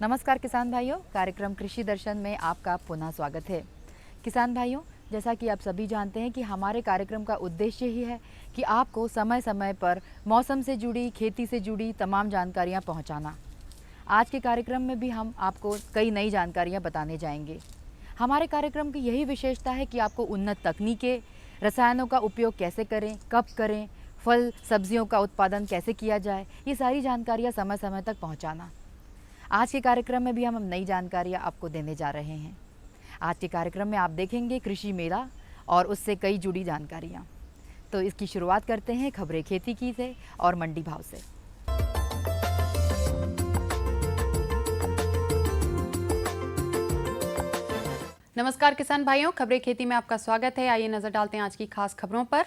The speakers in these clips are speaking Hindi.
नमस्कार किसान भाइयों, कार्यक्रम कृषि दर्शन में आपका पुनः स्वागत है। किसान भाइयों, जैसा कि आप सभी जानते हैं कि हमारे कार्यक्रम का उद्देश्य ही है कि आपको समय समय पर मौसम से जुड़ी, खेती से जुड़ी तमाम जानकारियां पहुंचाना। आज के कार्यक्रम में भी हम आपको कई नई जानकारियां बताने जाएंगे। हमारे कार्यक्रम की यही विशेषता है कि आपको उन्नत तकनीकें, रसायनों का उपयोग कैसे करें, कब करें, फल सब्जियों का उत्पादन कैसे किया जाए, ये सारी जानकारियाँ समय समय तक पहुँचाना। आज के कार्यक्रम में भी हम नई जानकारियाँ आपको देने जा रहे हैं। आज के कार्यक्रम में आप देखेंगे कृषि मेला और उससे कई जुड़ी जानकारियाँ। तो इसकी शुरुआत करते हैं खबरें खेती की से और मंडी भाव से। नमस्कार किसान भाइयों, खबरें खेती में आपका स्वागत है। आइए नजर डालते हैं आज की खास खबरों पर।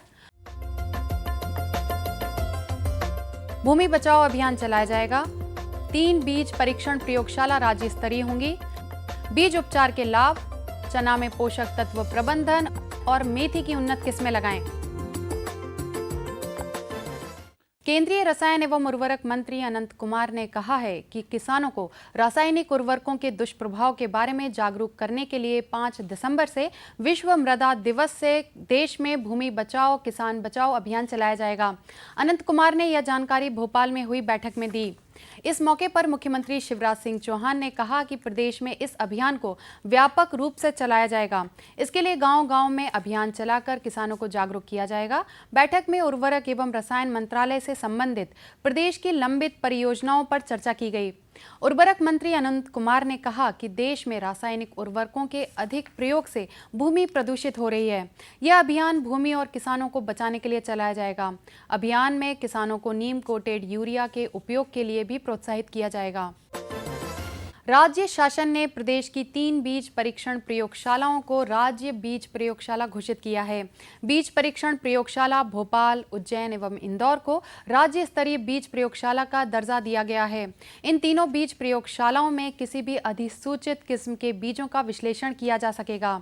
भूमि बचाओ अभियान चलाया जाएगा। 3 बीज परीक्षण प्रयोगशाला राज्य स्तरीय होंगी। बीज उपचार के लाभ, चना में पोषक तत्व प्रबंधन और मेथी की उन्नत किस्में लगाएं। केंद्रीय रसायन एवं उर्वरक मंत्री अनंत कुमार ने कहा है कि किसानों को रासायनिक उर्वरकों के दुष्प्रभाव के बारे में जागरूक करने के लिए 5 दिसंबर से विश्व मृदा दिवस से देश में भूमि बचाओ किसान बचाओ अभियान चलाया जाएगा। अनंत कुमार ने यह जानकारी भोपाल में हुई बैठक में दी। इस मौके पर मुख्यमंत्री शिवराज सिंह चौहान ने कहा कि प्रदेश में इस अभियान को व्यापक रूप से चलाया जाएगा। इसके लिए गांव-गांव में अभियान चलाकर किसानों को जागरूक किया जाएगा। बैठक में उर्वरक एवं रसायन मंत्रालय से संबंधित प्रदेश की लंबित परियोजनाओं पर चर्चा की गई। उर्वरक मंत्री अनंत कुमार ने कहा कि देश में रासायनिक उर्वरकों के अधिक प्रयोग से भूमि प्रदूषित हो रही है। यह अभियान भूमि और किसानों को बचाने के लिए चलाया जाएगा। अभियान में किसानों को नीम कोटेड यूरिया के उपयोग के लिए भी प्रोत्साहित किया जाएगा। राज्य शासन ने प्रदेश की 3 बीज परीक्षण प्रयोगशालाओं को राज्य बीज प्रयोगशाला घोषित किया है। बीज परीक्षण प्रयोगशाला भोपाल, उज्जैन एवं इंदौर को राज्य स्तरीय बीज प्रयोगशाला का दर्जा दिया गया है। इन तीनों बीज प्रयोगशालाओं में किसी भी अधिसूचित किस्म के बीजों का विश्लेषण किया जा सकेगा।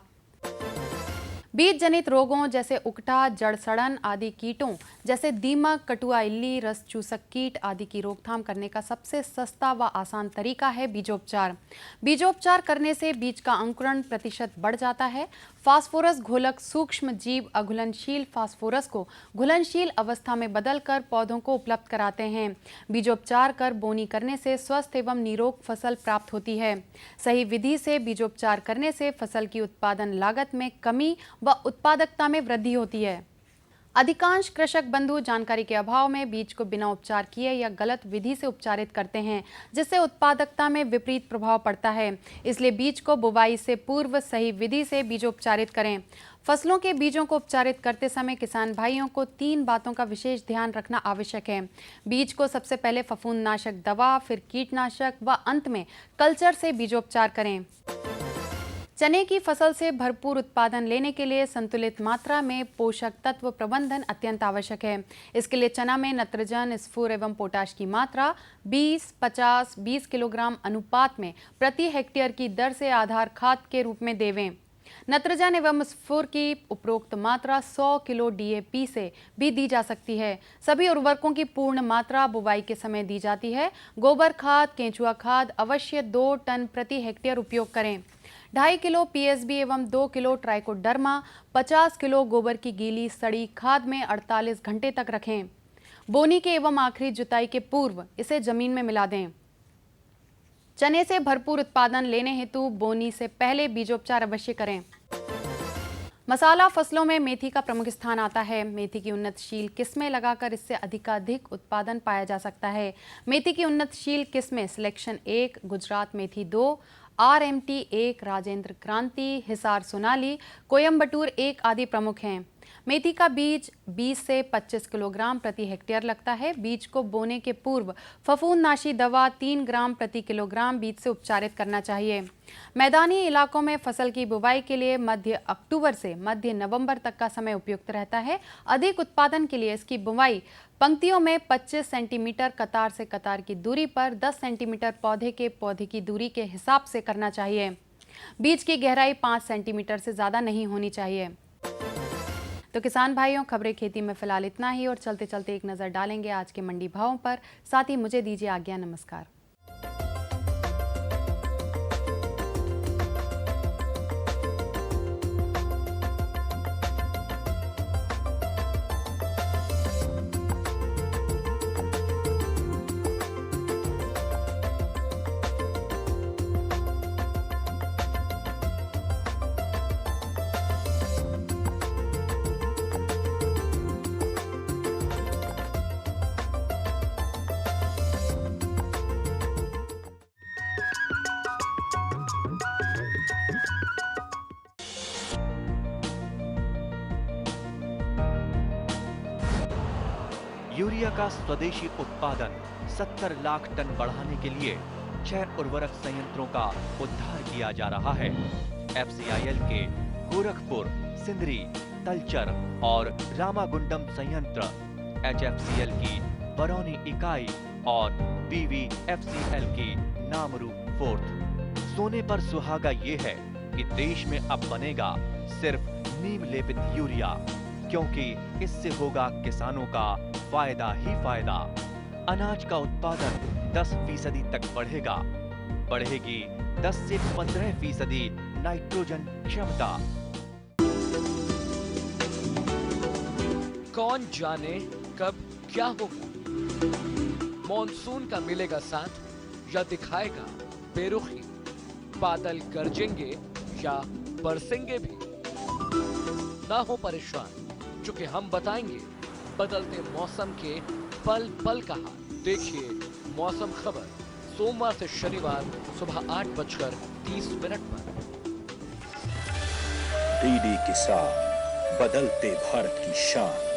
बीज जनित रोगों जैसे उकठा, जड़ सड़न आदि कीटों जैसे दीमक, कटुआ इल्ली, रस चूसक कीट आदि की रोकथाम करने का सबसे सस्ता व आसान तरीका है बीजोपचार। बीजोपचार करने से बीज का अंकुरण प्रतिशत बढ़ जाता है। फास्फोरस घोलक सूक्ष्म जीव अघुलनशील फास्फोरस को घुलनशील अवस्था में बदलकर पौधों को उपलब्ध कराते हैं। बीजोपचार कर बोनी करने से स्वस्थ एवं निरोग फसल प्राप्त होती है। सही विधि से बीजोपचार करने से फसल की उत्पादन लागत में कमी व उत्पादकता में वृद्धि होती है। अधिकांश कृषक बंधु जानकारी के अभाव में बीज को बिना उपचार किए या गलत विधि से उपचारित करते हैं, जिससे उत्पादकता में विपरीत प्रभाव पड़ता है। इसलिए बीज को बुवाई से पूर्व सही विधि से बीजोपचारित करें। फसलों के बीजों को उपचारित करते समय किसान भाइयों को 3 बातों का विशेष ध्यान रखना आवश्यक है। बीज को सबसे पहले फफूंदनाशक दवा, फिर कीटनाशक व अंत में कल्चर से बीजोपचार करें। चने की फसल से भरपूर उत्पादन लेने के लिए संतुलित मात्रा में पोषक तत्व प्रबंधन अत्यंत आवश्यक है। इसके लिए चना में नत्रजन, स्फूर एवं पोटाश की मात्रा 20-50-20 किलोग्राम अनुपात में प्रति हेक्टेयर की दर से आधार खाद के रूप में देवें। नत्रजन एवं स्फूर की उपरोक्त मात्रा 100 किलो DAP से भी दी जा सकती है। सभी उर्वरकों की पूर्ण मात्रा बुवाई के समय दी जाती है। गोबर खाद, केंचुआ खाद अवश्य 2 टन प्रति हेक्टेयर उपयोग करें। 2.5 किलो PSB एवं 2 किलो ट्राइकोडर्मा 50 किलो गोबर की गीली सड़ी खाद में 48 घंटे तक रखें। बोनी के एवं आखिरी जुताई के पूर्व इसे जमीन में मिला दें। चने से भरपूर उत्पादन लेने हेतु बोनी से पहले बीजोपचार अवश्य करें। मसाला फसलों में मेथी का प्रमुख स्थान आता है। मेथी की उन्नतशील किस्में लगाकर इससे अधिकाधिक उत्पादन पाया जा सकता है। मेथी की उन्नतशील किस्में सिलेक्शन 1, गुजरात मेथी 2, RMT 1, राजेंद्र क्रांति, हिसार सोनाली, कोयम्बटूर 1 आदि प्रमुख हैं। मेथी का बीज 20 से 25 किलोग्राम प्रति हेक्टेयर लगता है। बीज को बोने के पूर्व फफूंदनाशी दवा 3 ग्राम प्रति किलोग्राम बीज से उपचारित करना चाहिए। मैदानी इलाकों में फसल की बुवाई के लिए मध्य अक्टूबर से मध्य नवंबर तक का समय उपयुक्त रहता है। अधिक उत्पादन के लिए इसकी बुवाई पंक्तियों में 25 सेंटीमीटर कतार से कतार की दूरी पर 10 सेंटीमीटर पौधे की दूरी के हिसाब से करना चाहिए। बीज की गहराई 5 सेंटीमीटर से ज़्यादा नहीं होनी चाहिए। तो किसान भाइयों, खबरें खेती में फिलहाल इतना ही और चलते चलते एक नज़र डालेंगे आज के मंडी भावों पर। साथ ही मुझे दीजिए आज्ञा। नमस्कार। यूरिया का स्वदेशी उत्पादन 70 लाख टन बढ़ाने के लिए 6 उर्वरक संयंत्रों का उद्धार किया जा रहा है। FCIL के गोरखपुर, सिंदरी, तलचर और रामागुंडम संयंत्र, HFCL की बरौनी इकाई और BVFCL की नामरू फोर्थ। सोने पर सुहागा ये है कि देश में अब बनेगा सिर्फ नीम लेपित यूरिया, क्योंकि इससे होगा किसानों का फायदा ही फायदा। अनाज का उत्पादन 10% तक बढ़ेगा। बढ़ेगी 10 से 15% नाइट्रोजन क्षमता। कौन जाने कब क्या होगा, मॉनसून का मिलेगा साथ या दिखाएगा बेरुखी, बादल गरजेंगे या बरसेंगे भी। ना हो परेशान, क्योंकि हम बताएंगे बदलते मौसम के पल पल का हाल। देखिए मौसम खबर सोमवार से शनिवार सुबह 8:30 पर। डीडी किसान, बदलते भारत की शान।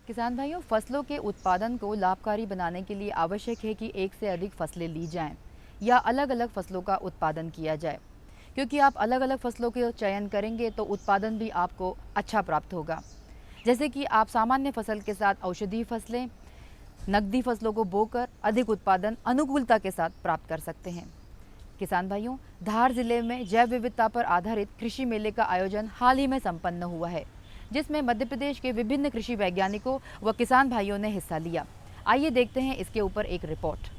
किसान भाइयों, फसलों के उत्पादन को लाभकारी बनाने के लिए आवश्यक है कि एक से अधिक फसलें ली जाएं या अलग अलग फसलों का उत्पादन किया जाए, क्योंकि आप अलग अलग फसलों के चयन करेंगे तो उत्पादन भी आपको अच्छा प्राप्त होगा। जैसे कि आप सामान्य फसल के साथ औषधीय फसलें, नकदी फसलों को बोकर अधिक उत्पादन अनुकूलता के साथ प्राप्त कर सकते हैं। किसान भाइयों, धार जिले में जैव विविधता पर आधारित कृषि मेले का आयोजन हाल ही में संपन्न हुआ है, जिसमें मध्य प्रदेश के विभिन्न कृषि वैज्ञानिकों व किसान भाइयों ने हिस्सा लिया। आइए देखते हैं इसके ऊपर एक रिपोर्ट।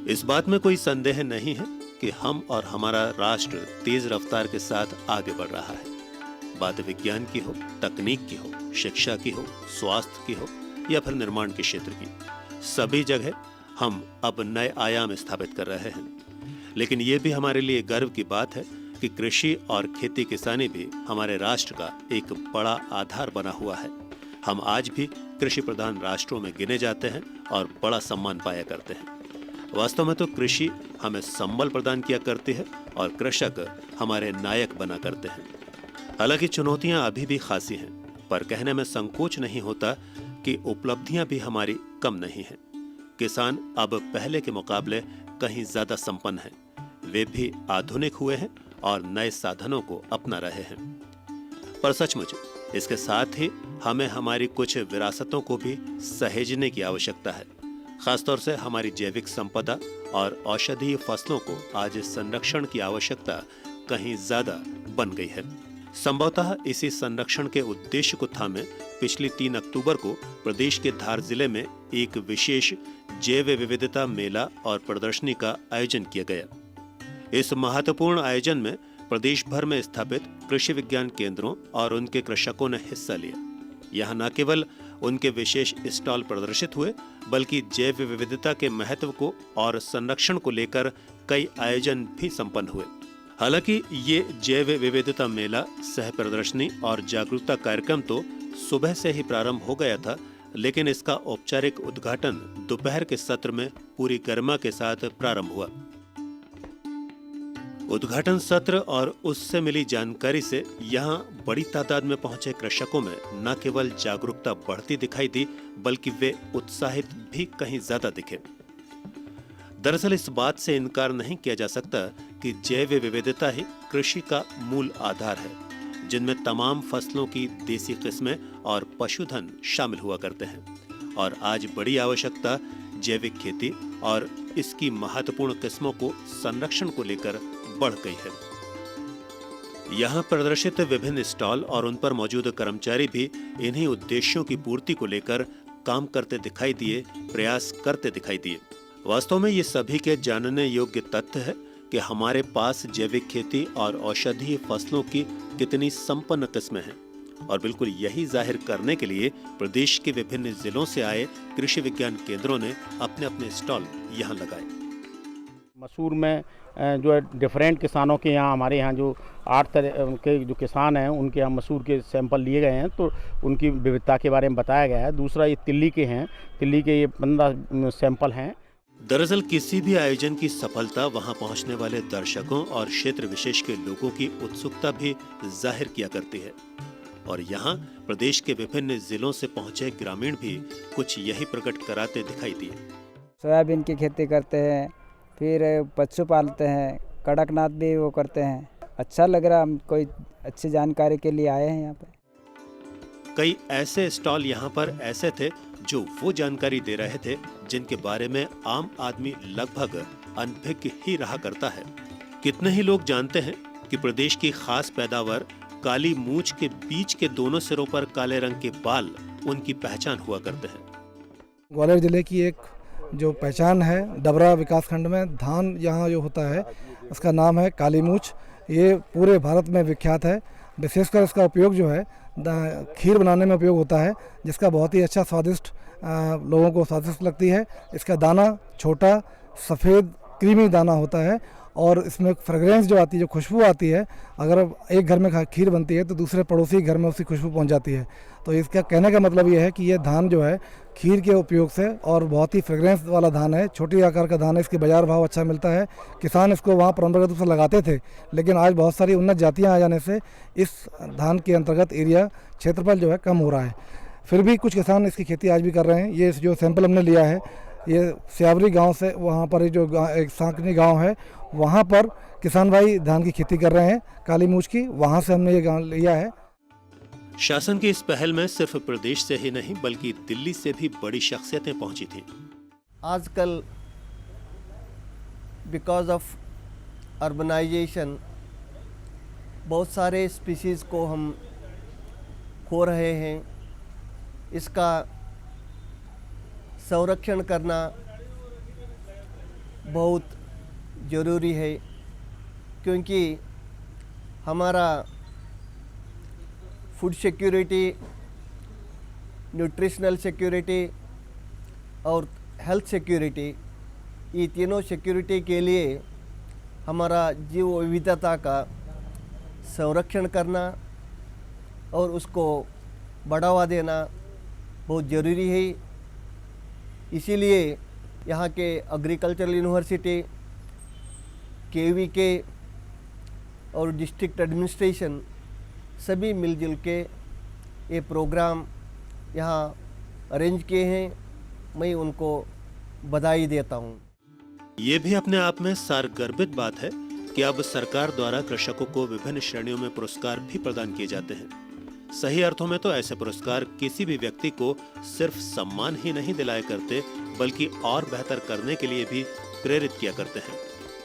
इस बात में कोई संदेह नहीं है कि हम और हमारा राष्ट्र तेज रफ्तार के साथ आगे बढ़ रहा है। बात विज्ञान की हो, तकनीक की हो, शिक्षा की हो, स्वास्थ्य की हो या फिर निर्माण के क्षेत्र की, सभी जगह हम अब नए आयाम स्थापित कर रहे हैं। लेकिन ये भी हमारे लिए गर्व की बात है कि कृषि और खेती किसानी भी हमारे राष्ट्र का एक बड़ा आधार बना हुआ है। हम आज भी कृषि प्रधान राष्ट्रों में गिने जाते हैं और बड़ा सम्मान पाया करते हैं। वास्तव में तो कृषि हमें संबल प्रदान किया करती है और कृषक हमारे नायक बना करते हैं। हालांकि चुनौतियां अभी भी खासी हैं, पर कहने में संकोच नहीं होता कि उपलब्धियां भी हमारी कम नहीं हैं। किसान अब पहले के मुकाबले कहीं ज्यादा संपन्न हैं। वे भी आधुनिक हुए हैं और नए साधनों को अपना रहे हैं। पर सचमुच इसके साथ ही हमें हमारी कुछ विरासतों को भी सहेजने की आवश्यकता है। खासतौर से हमारी जैविक संपदा और औषधीय फसलों को आज संरक्षण की आवश्यकता कहीं ज्यादा बन गई है। संभवतः इसी संरक्षण के उद्देश्य को थामे पिछली 3 अक्टूबर को प्रदेश के धार जिले में एक विशेष जैव विविधता मेला और प्रदर्शनी का आयोजन किया गया। इस महत्वपूर्ण आयोजन में प्रदेश भर में स्थापित कृषि विज्ञान केंद्रों और उनके कृषकों ने हिस्सा लिया। यहाँ न केवल उनके विशेष स्टॉल प्रदर्शित हुए, बल्कि जैव विविधता के महत्व को और संरक्षण को लेकर कई आयोजन भी संपन्न हुए। हालांकि ये जैव विविधता मेला, सह प्रदर्शनी और जागरूकता कार्यक्रम तो सुबह से ही प्रारंभ हो गया था, लेकिन इसका औपचारिक उद्घाटन दोपहर के सत्र में पूरी गरिमा के साथ प्रारंभ हुआ। उद्घाटन सत्र और उससे मिली जानकारी से यहाँ बड़ी तादाद में पहुंचे कृषकों में न केवल जागरूकता बढ़ती दिखाई दी, बल्कि वे उत्साहित भी कहीं ज्यादा दिखे। दरअसल इस बात से इनकार नहीं किया जा सकता कि जैव विविधता ही कृषि का मूल आधार है, जिनमें तमाम फसलों की देसी किस्में और पशुधन शामिल हुआ करते हैं। और आज बड़ी आवश्यकता जैविक खेती और इसकी महत्वपूर्ण किस्मों को संरक्षण को लेकर बढ़ गई है। यहाँ प्रदर्शित विभिन्न स्टॉल और उन पर मौजूद कर्मचारी भी इन्हीं उद्देश्यों की पूर्ति को लेकर काम करते दिखाई दिए, प्रयास करते दिखाई दिए। वास्तव में ये सभी के जानने योग्य तथ्य है कि हमारे पास जैविक खेती और औषधीय फसलों की कितनी संपन्न किस्में हैं, और बिल्कुल यही जाहिर करने के लिए प्रदेश के विभिन्न जिलों से आए कृषि विज्ञान केंद्रों ने अपने अपने स्टॉल यहाँ लगाए। मसूर में जो है डिफरेंट किसानों के यहाँ, हमारे यहाँ जो 8 तरह के जो किसान हैं उनके यहाँ मसूर के सैंपल लिए गए हैं, तो उनकी विविधता के बारे में बताया गया है। दूसरा ये तिल्ली के हैं, तिल्ली के ये 15 सैंपल हैं। दरअसल किसी भी आयोजन की सफलता वहां पहुंचने वाले दर्शकों और क्षेत्र विशेष के लोगों की उत्सुकता भी जाहिर किया करती है। और यहाँ प्रदेश के विभिन्न जिलों से पहुंचे ग्रामीण भी कुछ यही प्रकट कराते दिखाई दिए। सोयाबीन की खेती करते हैं, फिर पशु पालते हैं, कड़कनाथ भी वो करते हैं। अच्छा लग रहा, हम कोई अच्छी जानकारी के लिए आए हैं यहाँ पे। कई ऐसे स्टॉल यहाँ पर ऐसे थे जो वो जानकारी दे रहे थे जिनके बारे में आम आदमी लगभग अनभिज्ञ ही रहा करता है। कितने ही लोग जानते हैं कि प्रदेश की खास पैदावार काली मूंछ के बीच के दोनों सिरों पर काले रंग के बाल उनकी पहचान हुआ करते हैं। ग्वालियर जिले की एक जो पहचान है, डबरा विकासखंड में धान यहाँ जो होता है उसका नाम है काली मूंछ। ये पूरे भारत में विख्यात है। विशेषकर इसका उपयोग जो है खीर बनाने में उपयोग होता है, जिसका बहुत ही अच्छा स्वादिष्ट लोगों को स्वादिष्ट लगती है। इसका दाना छोटा सफ़ेद क्रीमी दाना होता है और इसमें फ्रेगरेंस जो आती है, जो खुशबू आती है, अगर एक घर में खीर बनती है तो दूसरे पड़ोसी घर में उसकी खुशबू पहुंच जाती है। तो इसका कहने का मतलब ये है कि ये धान जो है खीर के उपयोग से और बहुत ही फ्रेगरेंस वाला धान है। छोटी आकार का धान है, इसके बाजार भाव अच्छा मिलता है। किसान इसको वहाँ परंपरागत रूप से लगाते थे, लेकिन आज बहुत सारी उन्नत जातियाँ आ जाने से इस धान के अंतर्गत एरिया क्षेत्रफल जो है कम हो रहा है। फिर भी कुछ किसान इसकी खेती आज भी कर रहे हैं। ये जो सैंपल हमने लिया है ये सियावरी गांव से, वहाँ पर जो एक सांकनी गांव है वहाँ पर किसान भाई धान की खेती कर रहे हैं काली मूंछ की, वहाँ से हमने ये गांव लिया है। शासन की इस पहल में सिर्फ प्रदेश से ही नहीं बल्कि दिल्ली से भी बड़ी शख्सियतें पहुंची थीं। आजकल बिकॉज ऑफ अर्बनाइजेशन बहुत सारे स्पीशीज़ को हम खो रहे हैं। इसका संरक्षण करना बहुत ज़रूरी है, क्योंकि हमारा फूड सिक्योरिटी, न्यूट्रिशनल सिक्योरिटी और हेल्थ सिक्योरिटी, ये तीनों सिक्योरिटी के लिए हमारा जीव विविधता का संरक्षण करना और उसको बढ़ावा देना बहुत ज़रूरी है। इसीलिए यहाँ के एग्रीकल्चरल यूनिवर्सिटी, KVK और डिस्ट्रिक्ट एडमिनिस्ट्रेशन सभी मिलजुल के ये प्रोग्राम यहाँ अरेंज किए हैं। मैं उनको बधाई देता हूँ। ये भी अपने आप में सारगर्भित बात है कि अब सरकार द्वारा कृषकों को विभिन्न श्रेणियों में पुरस्कार भी प्रदान किए जाते हैं। सही अर्थों में तो ऐसे पुरस्कार किसी भी व्यक्ति को सिर्फ सम्मान ही नहीं दिलाया करते बल्कि और बेहतर करने के लिए भी प्रेरित किया करते हैं।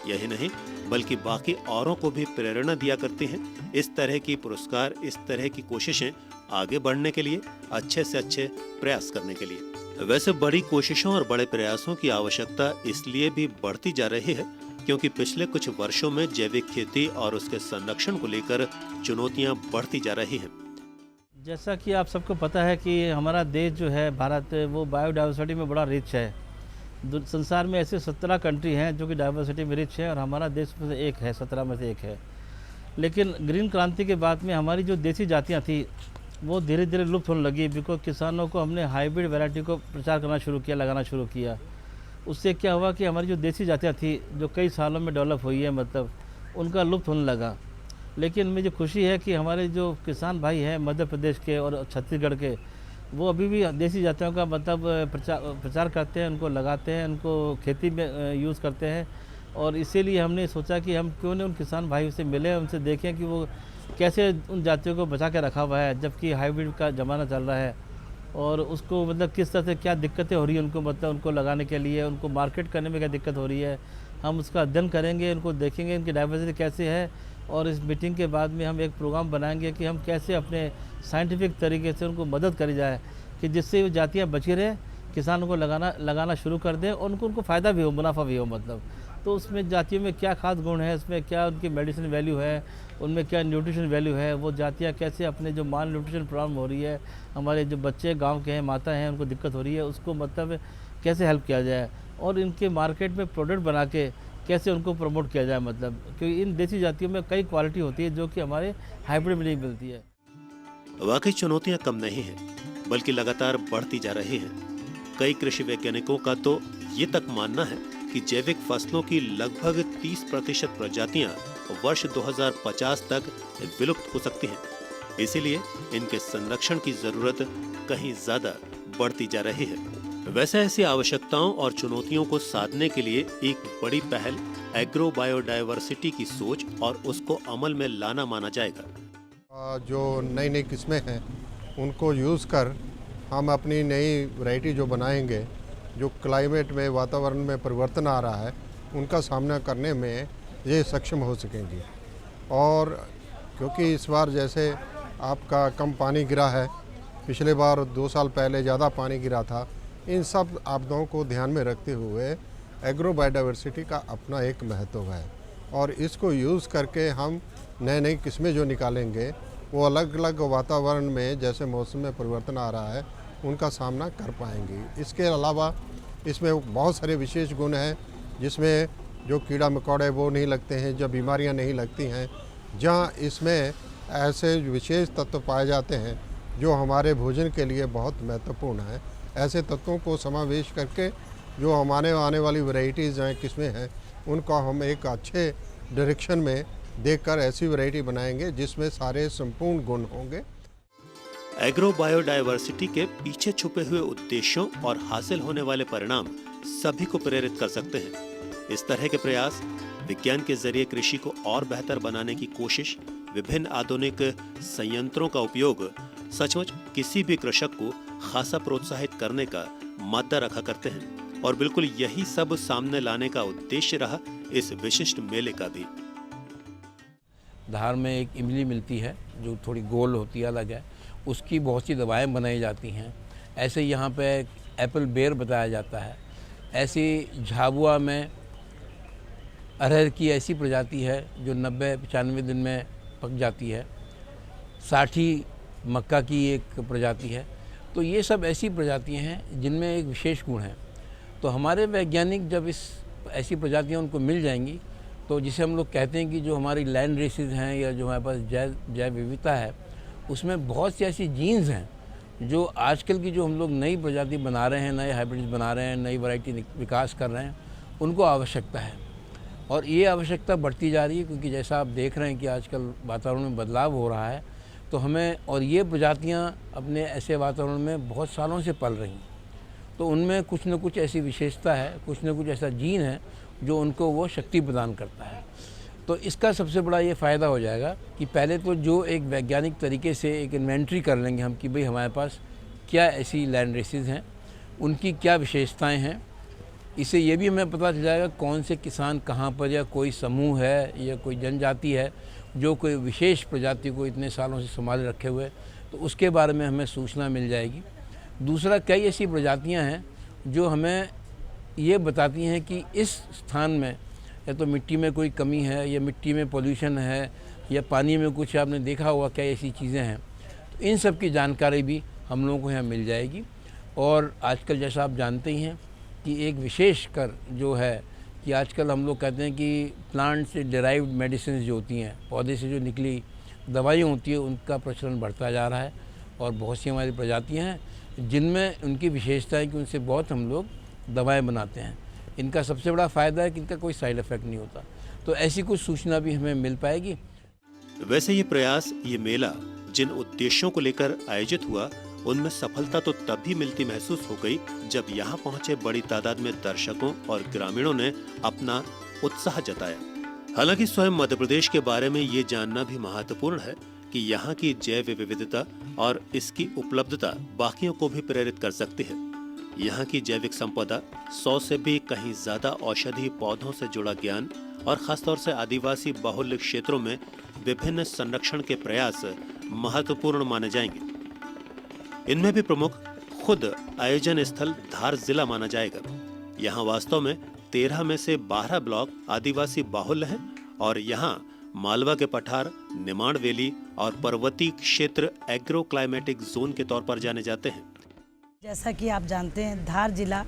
यही नहीं बल्कि बाकी औरों को भी प्रेरणा दिया करते हैं। इस तरह की पुरस्कार, इस तरह की कोशिशें आगे बढ़ने के लिए, अच्छे से अच्छे प्रयास करने के लिए। वैसे बड़ी कोशिशों और बड़े प्रयासों की आवश्यकता इसलिए भी बढ़ती जा रही है क्योंकि पिछले कुछ वर्षों में जैविक खेती और उसके संरक्षण को लेकर चुनौतियां बढ़ती जा रही हैं। जैसा कि आप सबको पता है कि हमारा देश जो है भारत, वो बायोडाइवर्सिटी में बड़ा रिच है। संसार में ऐसे 17 कंट्री हैं जो कि डाइवर्सिटी में रिच है और हमारा देश में से एक है, 17 में से एक है। लेकिन ग्रीन क्रांति के बाद में हमारी जो देसी जातियाँ थी वो धीरे धीरे लुप्त होने लगी, बिकॉज किसानों को हमने हाइब्रिड वैरायटी को प्रचार करना शुरू किया, लगाना शुरू किया। उससे क्या हुआ कि हमारी जो देसी जातियाँ थी जो कई सालों में डेवलप हुई है, मतलब उनका लुप्त होने लगा। लेकिन मुझे खुशी है कि हमारे जो किसान भाई हैं मध्य प्रदेश के और छत्तीसगढ़ के, वो अभी भी देसी जातियों का मतलब प्रचार करते हैं, उनको लगाते हैं, उनको खेती में यूज़ करते हैं। और इसीलिए हमने सोचा कि हम क्यों न उन किसान भाइयों से मिलें, उनसे देखें कि वो कैसे उन जातियों को बचा के रखा हुआ है, जबकि हाइब्रिड का ज़माना चल रहा है। और उसको मतलब किस तरह से क्या दिक्कतें हो रही हैं उनको, मतलब उनको लगाने के लिए, उनको मार्केट करने में क्या दिक्कत हो रही है, हम उसका अध्ययन करेंगे, उनको देखेंगे इनकी डाइवर्सिटी कैसे है। और इस मीटिंग के बाद में हम एक प्रोग्राम बनाएंगे कि हम कैसे अपने साइंटिफिक तरीके से उनको मदद करी जाए कि जिससे वो जातियाँ बची रहें, किसानों को लगाना शुरू कर दें और उनको फ़ायदा भी हो, मुनाफा भी हो। मतलब तो उसमें जातियों में क्या खास गुण है, उसमें क्या उनकी मेडिसिन वैल्यू है, उनमें क्या न्यूट्रिशन वैल्यू है, वो जातियाँ कैसे अपने जो माल न्यूट्रिशन प्रॉब्लम हो रही है, हमारे जो बच्चे गाँव के हैं, माता हैं, उनको दिक्कत हो रही है, उसको मतलब कैसे हेल्प किया जाए और इनके मार्केट में प्रोडक्ट बना के कैसे उनको प्रमोट किया जाए। मतलब क्योंकि इन देसी जातियों में कई क्वालिटी होती है जो कि हमारे हाइब्रिड में नहीं मिलती है। वाकई चुनौतियां कम नहीं हैं बल्कि लगातार बढ़ती जा रही हैं। कई कृषि वैज्ञानिकों का तो ये तक मानना है कि जैविक फसलों की लगभग 30% प्रजातियां वर्ष 2050 तक विलुप्त हो सकती हैं। इसीलिए इनके संरक्षण की जरूरत कहीं ज्यादा बढ़ती जा रही है। वैसे ऐसी आवश्यकताओं और चुनौतियों को साधने के लिए एक बड़ी पहल एग्रो बायोडायवर्सिटी की सोच और उसको अमल में लाना माना जाएगा। जो नई नई किस्में हैं उनको यूज़ कर हम अपनी नई वैरायटी जो बनाएंगे, जो क्लाइमेट में, वातावरण में परिवर्तन आ रहा है, उनका सामना करने में ये सक्षम हो सकेंगी। और क्योंकि इस बार जैसे आपका कम पानी गिरा है, पिछले बार 2 साल पहले ज़्यादा पानी गिरा था, इन सब आपदाओं को ध्यान में रखते हुए एग्रो बायोडायवर्सिटी का अपना एक महत्व है और इसको यूज़ करके हम नई नई किस्में जो निकालेंगे वो अलग अलग वातावरण में, जैसे मौसम में परिवर्तन आ रहा है, उनका सामना कर पाएंगी। इसके अलावा इसमें बहुत सारे विशेष गुण हैं, जिसमें जो कीड़ा मकोड़े वो नहीं लगते हैं, जो बीमारियां नहीं लगती हैं, जहां इसमें ऐसे विशेष तत्व पाए जाते हैं जो हमारे भोजन के लिए बहुत महत्वपूर्ण हैं। ऐसे तत्वों को समावेश करके जो हमारे आने वाली वैरायटीज़ हैं, किस्में हैं, उनको हम एक अच्छे डायरेक्शन में देखकर ऐसी वैरायटी बनाएंगे जिसमें सारे संपूर्ण गुण होंगे। एग्रो बायोडायवर्सिटी के पीछे छुपे हुए उद्देश्यों और हासिल होने वाले परिणाम सभी को प्रेरित कर सकते हैं। इस तरह के प्रयास विज्ञान के जरिए कृषि को और बेहतर बनाने की कोशिश, विभिन्न आधुनिक संयंत्रों का उपयोग सचमुच किसी भी कृषक को खासा प्रोत्साहित करने का मादा रखा करते हैं और बिल्कुल यही सब सामने लाने का उद्देश्य रहा इस विशिष्ट मेले का भी। धार में एक इमली मिलती है जो थोड़ी गोल होती है, अलग है, उसकी बहुत सी दवाएं बनाई जाती हैं। ऐसे यहाँ पे एप्पल बेर बताया जाता है। ऐसी झाबुआ में अरहर की ऐसी प्रजाति है जो 90-95 दिन में पक जाती है। साठी मक्का की एक प्रजाति है। तो ये सब ऐसी प्रजातियां हैं जिनमें एक विशेष गुण है। तो हमारे वैज्ञानिक जब ऐसी प्रजातियां उनको मिल जाएंगी तो जिसे हम लोग कहते हैं कि जो हमारी लैंड रेसेस हैं या जो हमारे पास जैव विविधता है, उसमें बहुत सी ऐसी जीन्स हैं जो आजकल की जो हम लोग नई प्रजाति बना रहे हैं, नए हाइब्रिड्स बना रहे हैं, नई वैरायटी विकास कर रहे हैं, उनको आवश्यकता है। और ये आवश्यकता बढ़ती जा रही है क्योंकि जैसा आप देख रहे हैं कि आजकल वातावरण में बदलाव हो रहा है, तो हमें, और ये प्रजातियाँ अपने ऐसे वातावरण में बहुत सालों से पल रही हैं, तो उनमें कुछ न कुछ ऐसी विशेषता है, कुछ न कुछ ऐसा जीन है जो उनको वो शक्ति प्रदान करता है। तो इसका सबसे बड़ा ये फ़ायदा हो जाएगा कि पहले तो जो एक वैज्ञानिक तरीके से एक इन्वेंट्री कर लेंगे हम कि भाई हमारे पास क्या ऐसी लैंड रेसेस हैं, उनकी क्या विशेषताएं हैं। इससे ये भी हमें पता चल जाएगा कौन से किसान कहाँ पर, या कोई समूह है या कोई जनजाति है जो कोई विशेष प्रजाति को इतने सालों से संभाले रखे हुए, तो उसके बारे में हमें सूचना मिल जाएगी। दूसरा, कई ऐसी प्रजातियां हैं जो हमें ये बताती हैं कि इस स्थान में या तो मिट्टी में कोई कमी है, या मिट्टी में पोल्यूशन है, या पानी में कुछ आपने देखा हुआ क्या ऐसी चीज़ें हैं, तो इन सब की जानकारी भी हम लोगों को यहाँ मिल जाएगी। और आजकल जैसा आप जानते ही हैं कि एक विशेष कर जो है कि आजकल हम लोग कहते हैं कि प्लांट से डिराइव्ड मेडिसिन जो होती हैं, पौधे से जो निकली दवाइयाँ होती हैं, उनका प्रचलन बढ़ता जा रहा है। और बहुत सी हमारी प्रजातियाँ हैं जिनमें उनकी विशेषता है कि उनसे बहुत हम लोग दवाएं बनाते हैं। इनका सबसे बड़ा फ़ायदा है कि इनका कोई साइड इफ़ेक्ट नहीं होता। तो ऐसी कुछ सूचना भी हमें मिल पाएगी। वैसे ये प्रयास, ये मेला जिन उद्देश्यों को लेकर आयोजित हुआ, उनमें सफलता तो तभी मिलती महसूस हो गई जब यहाँ पहुंचे बड़ी तादाद में दर्शकों और ग्रामीणों ने अपना उत्साह जताया। हालांकि स्वयं मध्य प्रदेश के बारे में ये जानना भी महत्वपूर्ण है कि यहाँ की जैव विविधता और इसकी उपलब्धता बाकियों को भी प्रेरित कर सकती है। यहाँ की जैविक संपदा 100 से भी कहीं ज्यादा औषधीय पौधों से जुड़ा ज्ञान और खासतौर से आदिवासी बाहुल्य क्षेत्रों में विभिन्न संरक्षण के प्रयास महत्वपूर्ण माने जाएंगे। इनमें भी प्रमुख खुद आयोजन स्थल धार जिला माना जाएगा। यहाँ वास्तव में 13 में से 12 ब्लॉक आदिवासी बाहुल्य हैं और यहाँ मालवा के पठार, निमाड़ वैली और पर्वतीय क्षेत्र एग्रो क्लाइमेटिक जोन के तौर पर जाने जाते हैं। जैसा कि आप जानते हैं, धार जिला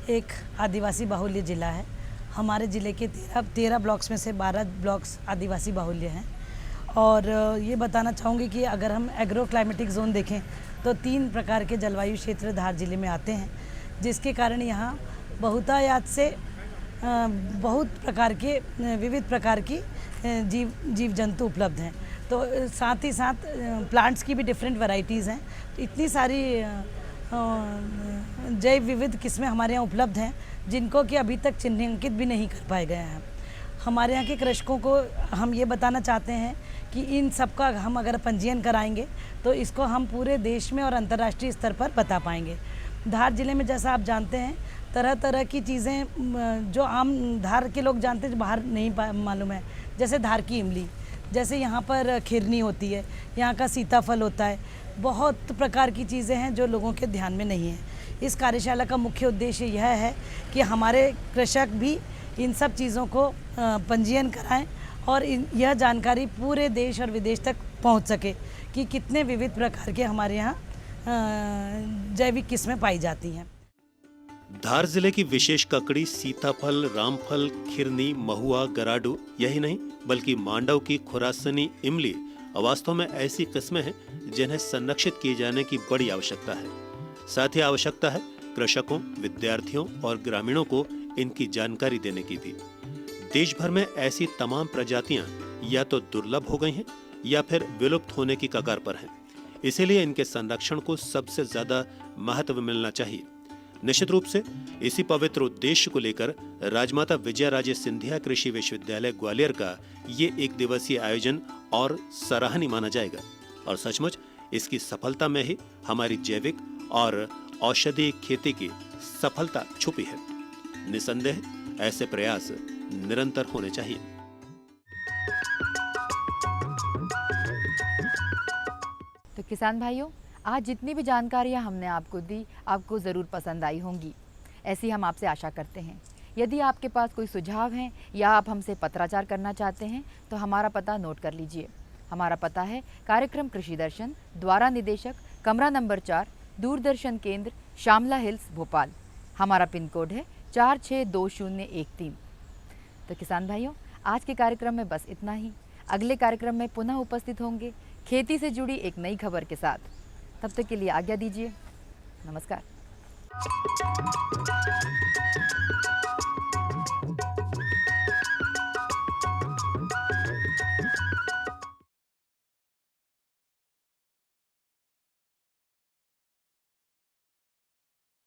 एक आदिवासी बाहुल्य जिला है। हमारे ज़िले के 13 ब्लॉक्स में से 12 ब्लॉक्स आदिवासी बाहुल्य हैं। और ये बताना चाहूँगी कि अगर हम एग्रो क्लाइमेटिक जोन देखें तो 3 प्रकार के जलवायु क्षेत्र धार जिले में आते हैं, जिसके कारण यहाँ बहुतायत से बहुत प्रकार के विविध प्रकार की जीव जंतु उपलब्ध हैं। तो साथ ही साथ प्लांट्स की भी डिफरेंट वैरायटीज़ हैं। तो इतनी सारी जैव विविध किस्में हमारे यहाँ उपलब्ध हैं जिनको कि अभी तक चिन्हांकित भी नहीं कर पाए गए हैं। हमारे यहाँ के कृषकों को हम ये बताना चाहते हैं कि इन सब का हम अगर पंजीयन कराएंगे तो इसको हम पूरे देश में और अंतर्राष्ट्रीय स्तर पर बता पाएंगे। धार जिले में जैसा आप जानते हैं तरह तरह की चीज़ें जो आम धार के लोग जानते हैं जो बाहर नहीं मालूम है, जैसे धार की इमली, जैसे यहाँ पर खिरनी होती है, यहाँ का सीताफल होता है, बहुत प्रकार की चीज़ें हैं जो लोगों के ध्यान में नहीं है। इस कार्यशाला का मुख्य उद्देश्य यह है कि हमारे कृषक भी इन सब चीज़ों को पंजीयन कराएं और यह जानकारी पूरे देश और विदेश तक पहुंच सके कि कितने विविध प्रकार के हमारे यहाँ जैविक किस्में पाई जाती हैं। धार जिले की विशेष ककड़ी सीताफल, रामफल, खिरनी, महुआ, गराडू यही नहीं बल्कि मांडव की खुरासनी इमली वास्तव में ऐसी किस्में हैं जिन्हें संरक्षित किए जाने की बड़ी आवश्यकता है। साथ ही आवश्यकता है कृषकों, विद्यार्थियों और ग्रामीणों को इनकी जानकारी देने की भी। देश भर में ऐसी तमाम प्रजातियां या तो दुर्लभ हो गई हैं या फिर विलुप्त होने की कगार पर हैं। इसीलिए इनके संरक्षण को सबसे ज्यादा महत्व मिलना चाहिए। निश्चित रूप से इसी पवित्र उद्देश्य को लेकर राजमाता विजयाराजे सिंधिया कृषि विश्वविद्यालय ग्वालियर का ये एक दिवसीय आयोजन और सराहनीय माना जाएगा। और सचमुच इसकी सफलता में ही हमारी जैविक और औषधीय खेती की सफलता छुपी है। निसंदेह ऐसे प्रयास निरंतर होने चाहिए। तो किसान भाइयों, आज जितनी भी जानकारियां हमने आपको दी आपको ज़रूर पसंद आई होंगी, ऐसी हम आपसे आशा करते हैं। यदि आपके पास कोई सुझाव हैं या आप हमसे पत्राचार करना चाहते हैं तो हमारा पता नोट कर लीजिए। हमारा पता है कार्यक्रम कृषि दर्शन, द्वारा निदेशक, कमरा नंबर 4, दूरदर्शन केंद्र, शामला हिल्स, भोपाल। हमारा पिन कोड है 462013। तो किसान भाइयों, आज के कार्यक्रम में बस इतना ही। अगले कार्यक्रम में पुनः उपस्थित होंगे खेती से जुड़ी एक नई खबर के साथ। तब तक के लिए आज्ञा दीजिए। नमस्कार।